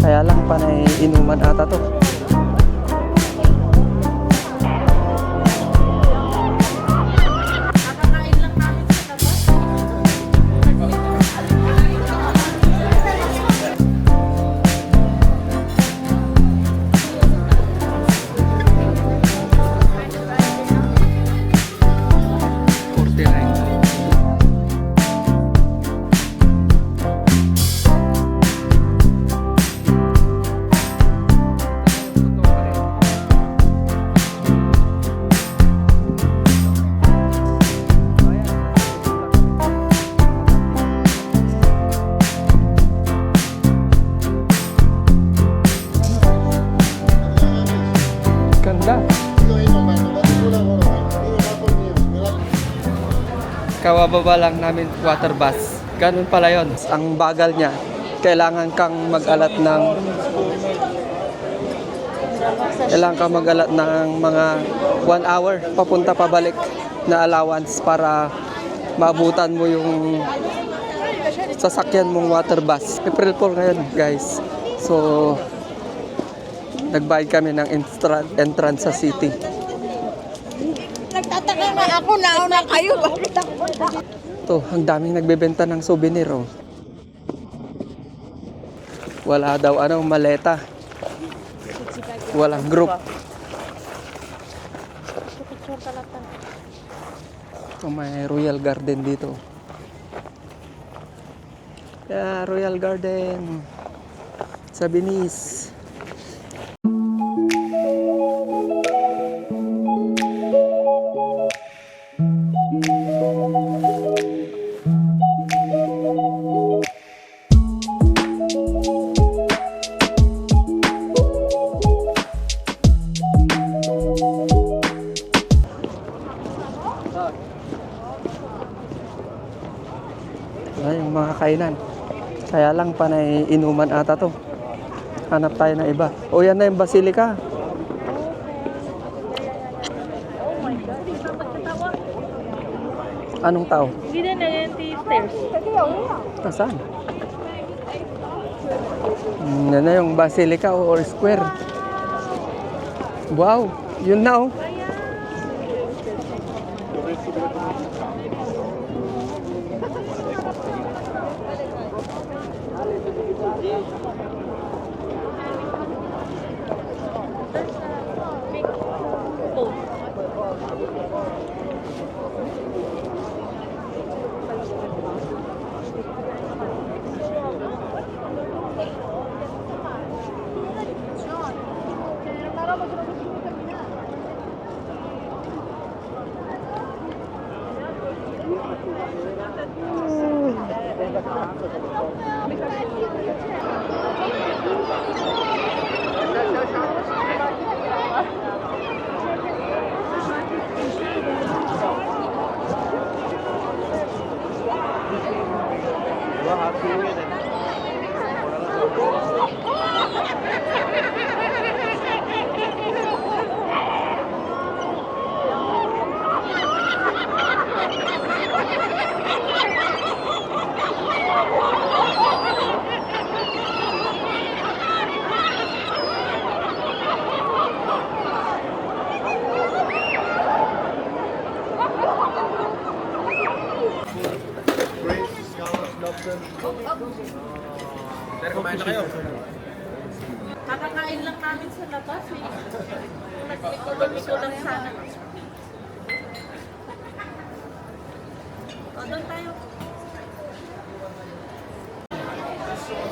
Kaya lang panay inuman ata to. Kakakain lang namin sa labas. Ganda. Kawababa lang namin water bus. Ganun pala yon. Ang bagal niya. Kailangan kang mag-alat ng mga 1 hour papunta pabalik na allowance para maabutan mo yung sasakyan mong water bus. April 4 ngayon, guys. So, nagbayad kami ng entrance sa city. Nagtataka nga ako, nauna kayo. Bakit ako? To, ang daming nagbebenta ng souvenir, oh. Wala daw maleta. Walang group. So, may Royal Garden dito. Yeah, Royal Garden sa Venice. Ay, yung mga kainan. Kaya lang panay inuman ata to. Hanap tayo ng iba. O, yan na yung Basilica. Anong tao? Hindi na stairs. Nasaan? Yan na yung Basilica or Square. Wow, yun na, oh. Kumain na kayo. Kakakain lang namin sa labas. Nag-economic lang sana. O, doon tayo.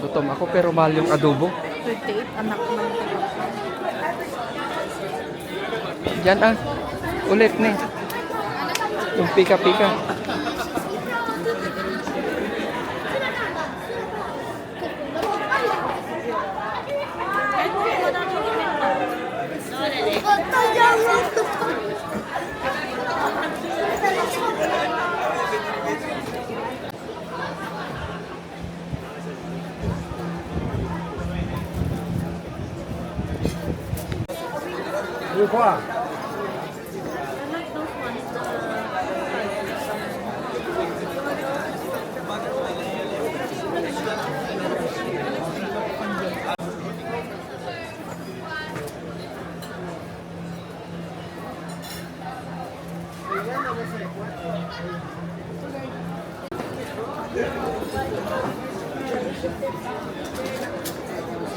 Gutom ako pero mahal yung adobo. 38, anak ng Yan ulit ni. Yung pika-pika.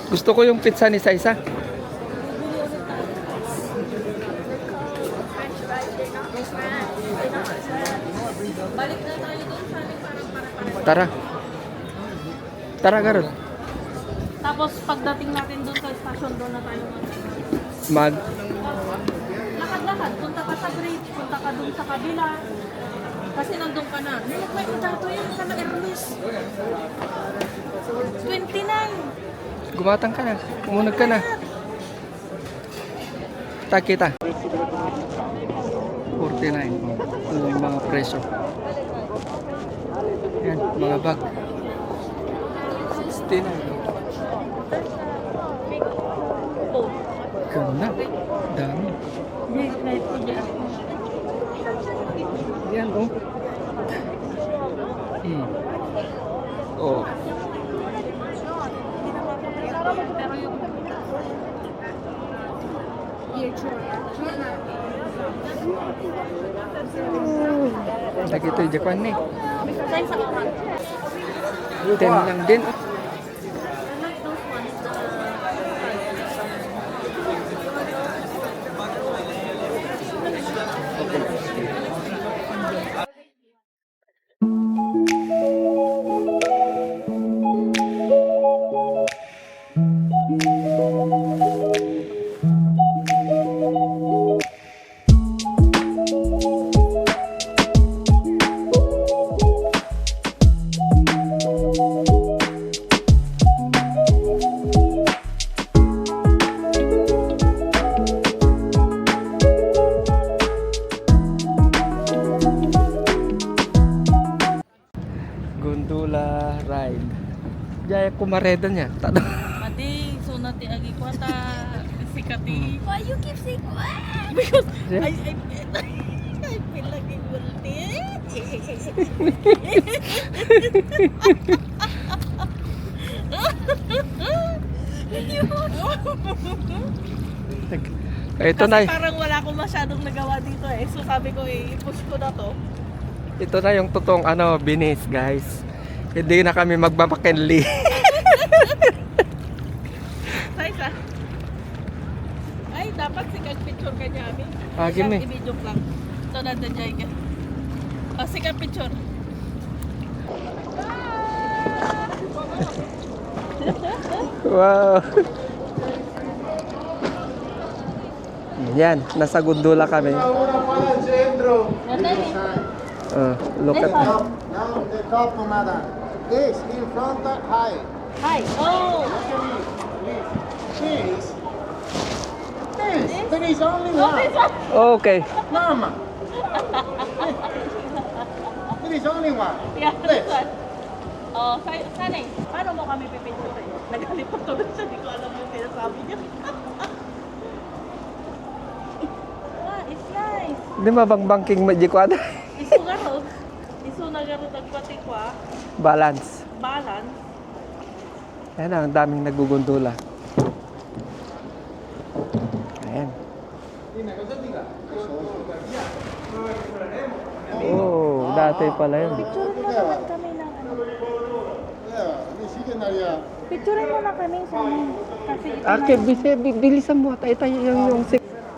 Gusto ko yung pizza ni Saisa. Balik na tayo doon sa amin para. Tara. Tara, Garot. Tapos pagdating natin doon sa station, doon na tayo Mag. lakad-lakad. Punta ka sa bridge, punta ka doon sa kabila. Kasi nandun ka na. May dato yun ka na Ermes. 29. Gumatang ka na. Kumunag ka na. Kita. 49. Ano yung mga presyo. Yan, mga bag. 69. Oh. Ganda. Dami. Yan, oh. Oh. Pero yung Lagi ito yung Japan eh. saan sa kaman? 10 lang din. Oh. I like those ones. Gondola ride. Jaya kumareda niya. Tado. Mati, so nati agi ko ata sikati. Why you keep saying what? Because Yeah. I feel like it will Ito Kasi na. parang wala akong masyadong nagawa dito eh. So sabi ko i-push ko na to. Ito na yung totoong binis, guys. Hindi na kami magmamakenli. Size ah. Ay, dapat sikag picture ka niya, Ami. Game eh. I-video lang. Ito na dajay ka. Sikag picture. Wow. Yan, nasa gondola kami. Look at that. Now the top, madam. This in front, high. Hi. Oh! This. There is only one. Okay. Mama. There is only one. Yeah, This. this one. Oh, sana eh. Paano mo kami pipicture eh? Nagalipat tuloy siya. Di ko alam yung sinasabi niya. It's nice. Di ba bang banking majikwada? Isugaro. Isunagaro nagpati ko ah. Balance. Balance. Ayan ang daming nagugondola. Ayan. Oh, dati pala yun. Picture mo naman kami ng ano. Yeah, this is area. Picture mo na kami sa kasi ito Okay, bilisan mo. Tayo yung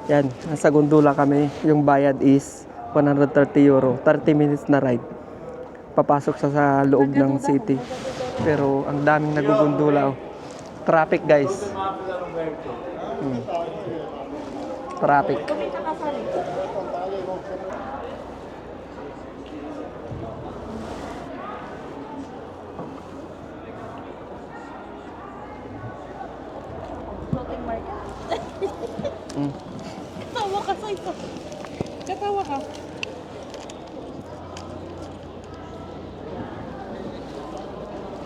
Yan, nasa gondola kami. Yung bayad is 130 euro. 30 minutes na ride. Papasok sa loob ng city. Pero ang daming nagugondola. Oh. Traffic, guys. Traffic. kumita ka sa rin. Floating market. Mm. Katawa ka sa ito. Katawa ka.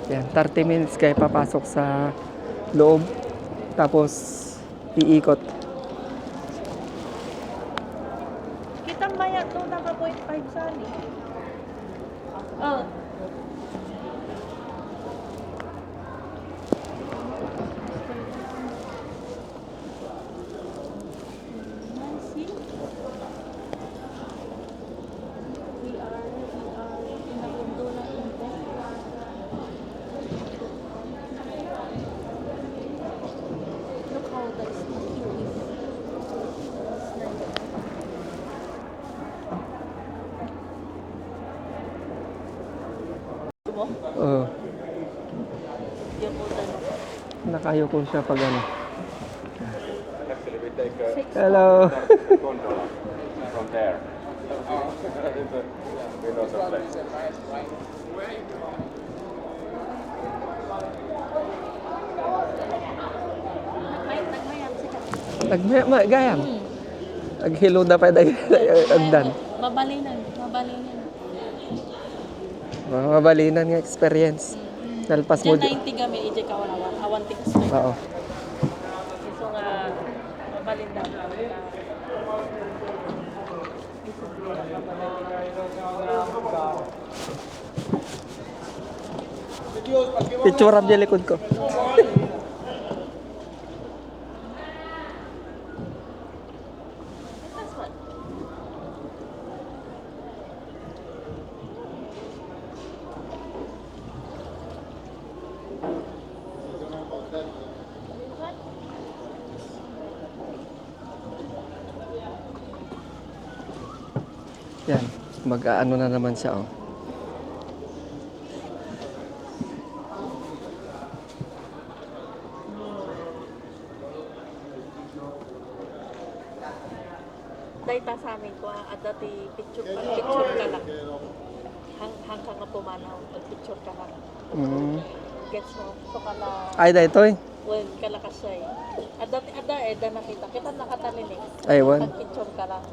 Yan, 30 minutes kayo papasok sa loob. Tapos, iikot. Kitang bayad to naka 0.5 sali. Oh. Nakayoko siya pag ano. Hello. gondola from there. We know the place. Gayam. Aghilo na pa agdan. Mabalinan. Mabalinan. Mabalinan nga experience. Nalpas mo. Diyan 90 kami, ije ka wala. Awan tikas na. Oo. So nga, mabalindan. Picture up dyan likod ko. Yan, mag-aano na naman siya, oh. Dahil ta sa amin ko, at dati picture ka lang. Hanggang nga pumanaw, picture ka lang. Gets mo? So kala, Ay, da ito eh. well, kala ka siya eh. At dati, da nakita. Kita nakatalin eh. Ay, wan. Picture ka lang.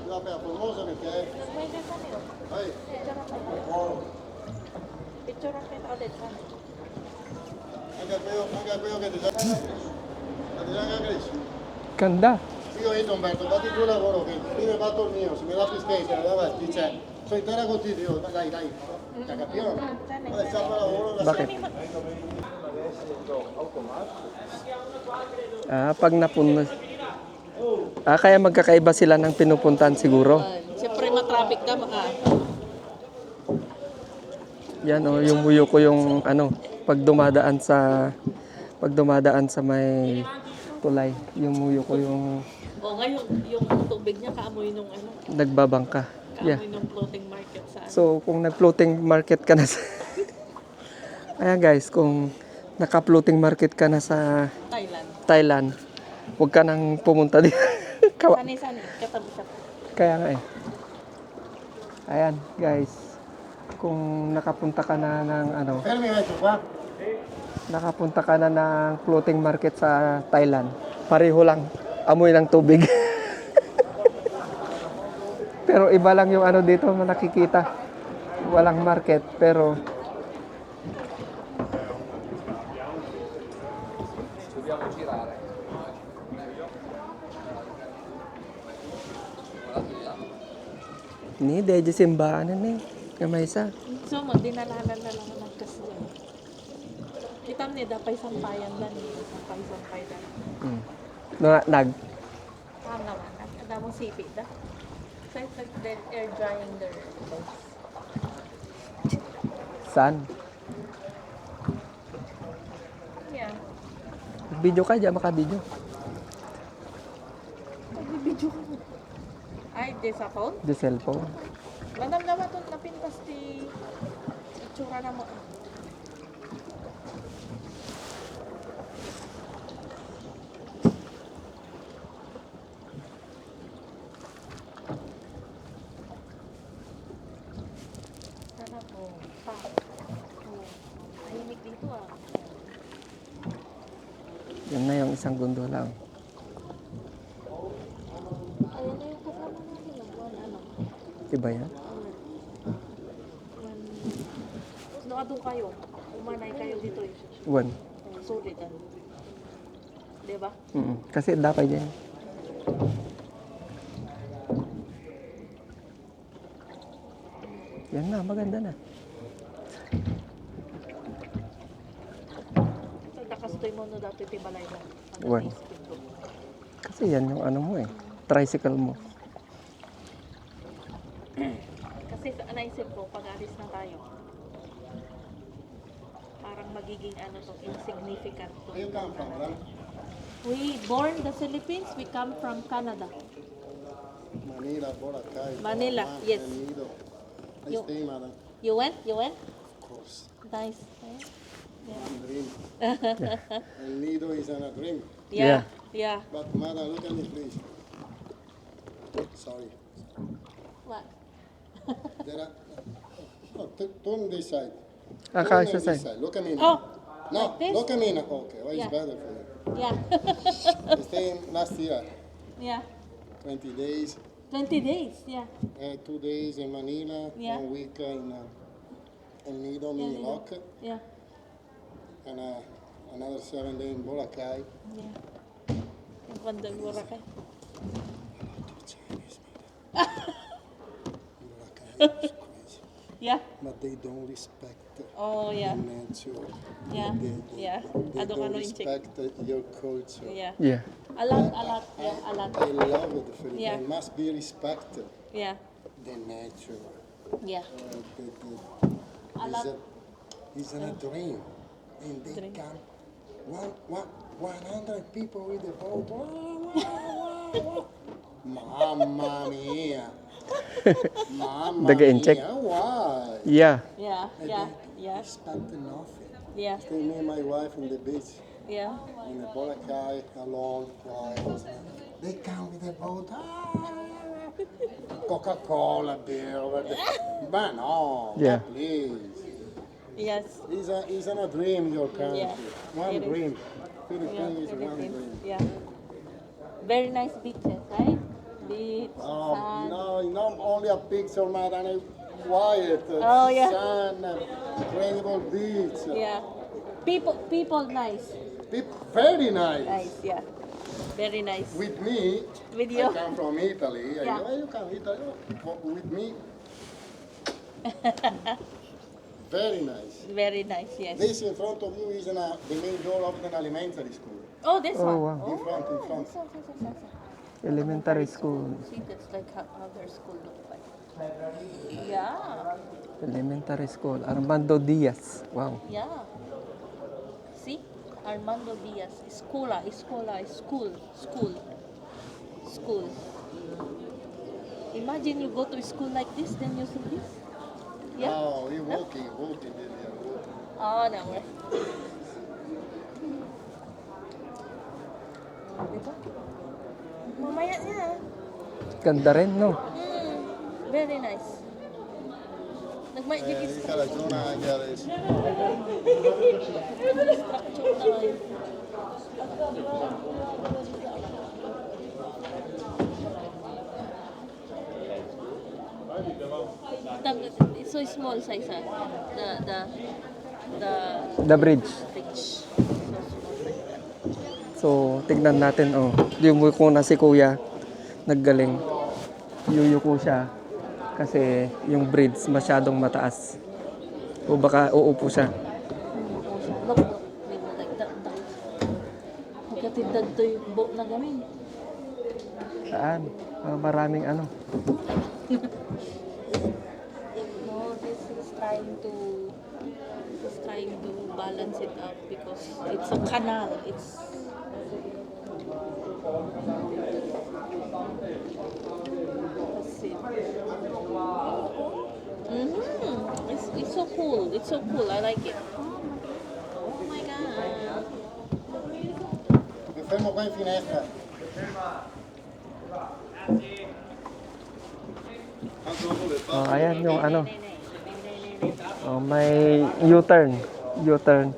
Vabbè, formoso perché è... May ganda niyo. Ehi, Picture ang kita ulit. anche quello che ti sa... Ti sa anche adesso. Ganda. Io ho detto Umberto, fatti tu il lavoro che prima hai fatto il mio, se mi dà più scheda, davanti, dice, sono intera con te, io, dai, dai, c'ha capito? Adesso fa lavoro da Bakit? Pag napunta. Kaya magkakaiba sila ng pinupuntahan siguro. Siyempre matraffic ka baka. Yan oh, yung muyo ko yung ano, pag dumadaan sa may tulay, yung muyo ko yung O ngayon, yung tubig niya kaamoy nung ano, nagbabangka. Yeah. kaamoy nung floating market sa ano. So, kung nag-floating market ka na sa... Ayan guys, kung naka-floating market ka na sa Thailand, huwag ka nang pumunta dito. Sani, katabi siya. Kaya nga eh. Ayan guys, kung nakapunta ka na ng ano, Fermi, vai tu qua. nakapunta ka na ng floating market sa Thailand, pareho lang amoy ng tubig. Pero iba lang yung ano dito na nakikita. Walang market pero ni deje simbahan ni kamay sa. So, magdinalanan na lang ng kasi. Kita niya, dapay sampayan dan. Sampay dan. Nag Naman. Ada mong sipit da. So, it's like they're air drying their clothes. Saan? Yeah. Video ka dyan, makabidyo. Video ko. Ay, di sa phone? Di cellphone. Madam-dama ito napintas di itsura na mo. Sana po. Tahimik dito ah. Yan na yung isang gundo lang. Ayan na yung kasama natin. Ano? Iba yan? Doon kayo. Umanay kayo dito eh. One. Solid ano. Diba? Kasi dapat yan. Yan na, maganda na. Nakastoy mo no dati tibalay mo. One. Kasi yan yung ano mo eh. Tricycle mo. Kasi naisip ko, pag alis na tayo, parang magiging ano to, insignificant to. Io campo, no? We born the Philippines, we come from Canada. Manila, Boracay. Manila, yes. Nido. I You- stay, madam. You went? Of course. Nice. Dream. El nido is a dream. Yeah. Yeah. But madam, look at me, please. Sorry. What? There are. Oh, turn this side. Ah, Turn kasha this side. side. Look at me. Oh, No, like this? look at me now. Okay, well, it's Yeah. better for you. yeah. Stay last year, Yeah. 20 days, 20 days. Yeah. 2 days in Manila, Yeah. 1 week in El Nido, Mini Nido. Lock, Yeah. and another 7 days in Boracay. Yeah. Yung kwanda Boracay. Chinese, Boracay is crazy. Yeah. But they don't respect Oh, yeah. nature. Yeah. They Yeah. They Ado don't ka no in check. respect your culture. Yeah. Yeah. A lot. Yeah, a lot. I love it. Yeah. They must be respected. Yeah. The nature. Yeah. A lot. It's a dream. And they Dream. come 100 people with the boat. Mamma mia. Mamma Daga-incheck. mia. Why? Yeah. Yeah. And Yeah. they Yeah. respect nothing. Yeah. Stay me and my wife on the beach. Yeah. In the Boracay, alone, quiet. They come with the boat. Coca-Cola, beer, over there. But no, Yeah. please. Yes. It's a dream, your country. Yeah, One it is. dream. Yeah. Philippines is one Philippines. dream. Yeah. Very nice beaches, right? Beach, Oh, sun. no, not only a picture, madam. Quiet, Oh, yeah. sun, incredible beach. Yeah. People nice. Very nice. Nice, yeah. Very nice. With me, With you. I come from Italy. Yeah. You come Italy. With me, very nice. Very nice, yes. This in front of you is the main door of an elementary school. Oh, this Oh, one. wow. In front, in front. Elementary school. See, that's like how their school looks like. Yeah. Elementary school. Armando Diaz. Wow. Yeah. See? Armando Diaz. Escola. School. Imagine you go to school like this, then you see this. Yeah? Oh, you're walking, baby. Oh, no. Diba? Mamaya niya. Ganda rin, no? Very nice. Nagmaitigis Ika ragione anche adesso. structure tayo. It's so small size, ah. The bridge. Bridge. So, tignan natin, oh. Yumuko na si kuya. Naggaling. Yuyuko siya. Kasi yung bridge masyadong mataas. O baka uupo siya. Look. They were like that. Magkatindad to yung boat na gamin. Saan? Maraming ano. No, this is trying to balance it out because it's a canal. It's let's see. It's so cool. It's so cool. I like it. Oh my god. Mi fermo qua in finestra. Oh, ayan yung ano. Oh, may U-turn. U-turn.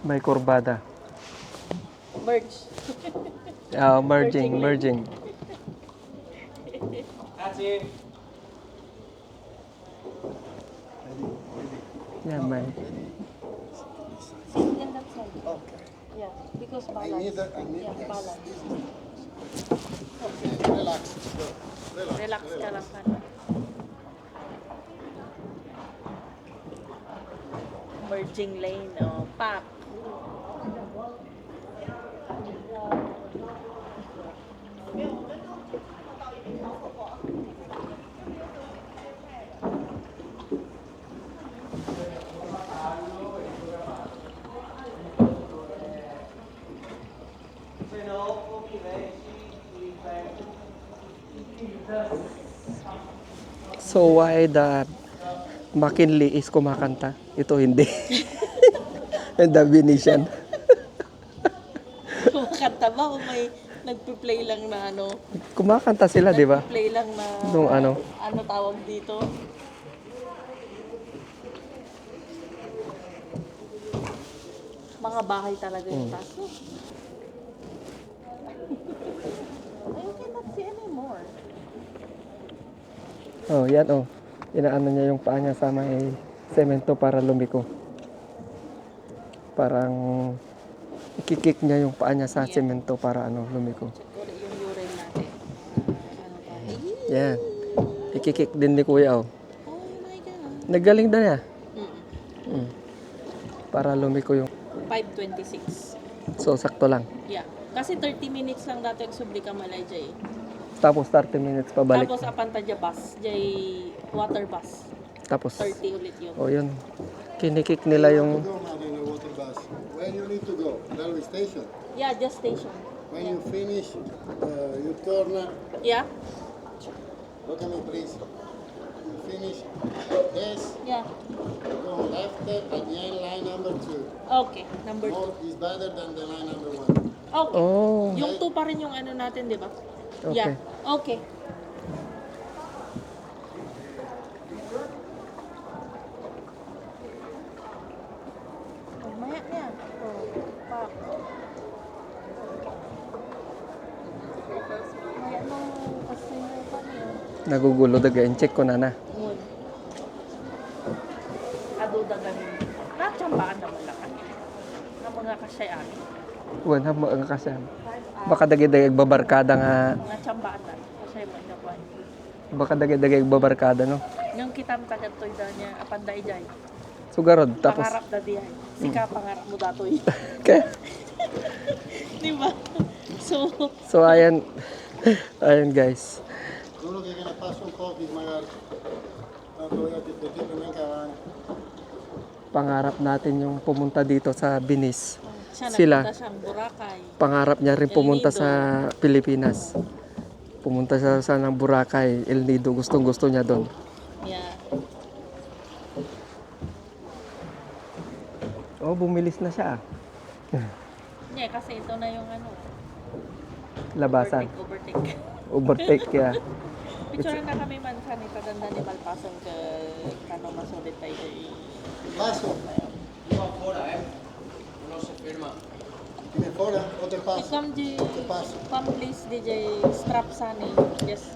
May kurbada. Merge. Merging. Yeah, may. Sit in that side. Okay. Yeah, because I balance. need Yeah, yes. balance. Okay, relax. Relax ka lang ka na. Merging lane, oh, pack. So why the McKinley is kumakanta. Ito hindi. And the Venetian. Kumakanta ba o may nagpe-play lang na ano? Kumakanta sila, di ba? Nagpe-play lang na Nung ano? ano tawag dito? Mga bahay talaga yung taas. No? I cannot see anymore. Oh, yan oh. Inaano niya yung paa niya sa may semento para lumiko. Parang ikikik niya yung paa niya sa semento para ano, lumiko. Uli yung urine natin. Ano ba? Yan. Ikikik din ni Kuya oh. Oh my God. Nagaling na niya. Mm. Para lumiko yung... 5:26. So, sakto lang. Yeah. Kasi 30 minutes lang dati ang subli ka malay jay. Tapos 30 minutes pabalik. Tapos apan ta dya bus, jay water bus. Tapos, 30 ulit yun. oh yun. Kinikik nila yung... Go, man, in a water bus. When you need to go, railway station. Yeah, just station. When you finish, you turn. Yeah? Look at me, please. You finish this, Yeah. go left at the end, line number 2. Okay, number 2. More is better than the line number 1. Okay. Oh, Yung 2 pa rin yung ano natin, di ba? okay. Yeah. Okay. Maya niya. Oh, pak. Maya no, kasi pa niya. Nagugulo daga. Check ko na na. Ngun. Aduda ganin. Natsambakan naman lang kami. Nga mga kasyayan. Wala mo ang kasama. Baka dagi-dagi babarkada nga. Mga tsambaan na. Kasi mo na po. Baka dagi-dagi babarkada no. Yung kitam tagat to'y da niya, apanday jay. Sugarod. Tapos, Pangarap da diyan. Sika pangarap mo datoy. okay. Di ba? So, So, ayan. Ayan guys. Solo que viene paso un poco y magari. Tanto voy a discutir también que Pangarap natin yung pumunta dito sa Venice. siya Sila. nagpunta siyang Boracay. Pangarap niya rin El pumunta Nido. sa Pilipinas. Pumunta siya sa ng Boracay, El Nido. Gustong-gusto niya doon. Yeah. Oh, bumilis na siya. Yeah, kasi ito na yung ano, Labasan. overtake. Overtake kaya. Picture na kami man sa ni Taganda ni Malpasan ka ano masulit tayo. paso. Tiene fuera, o te paso. Ikam di Te paso. come please DJ strap sani. Yes.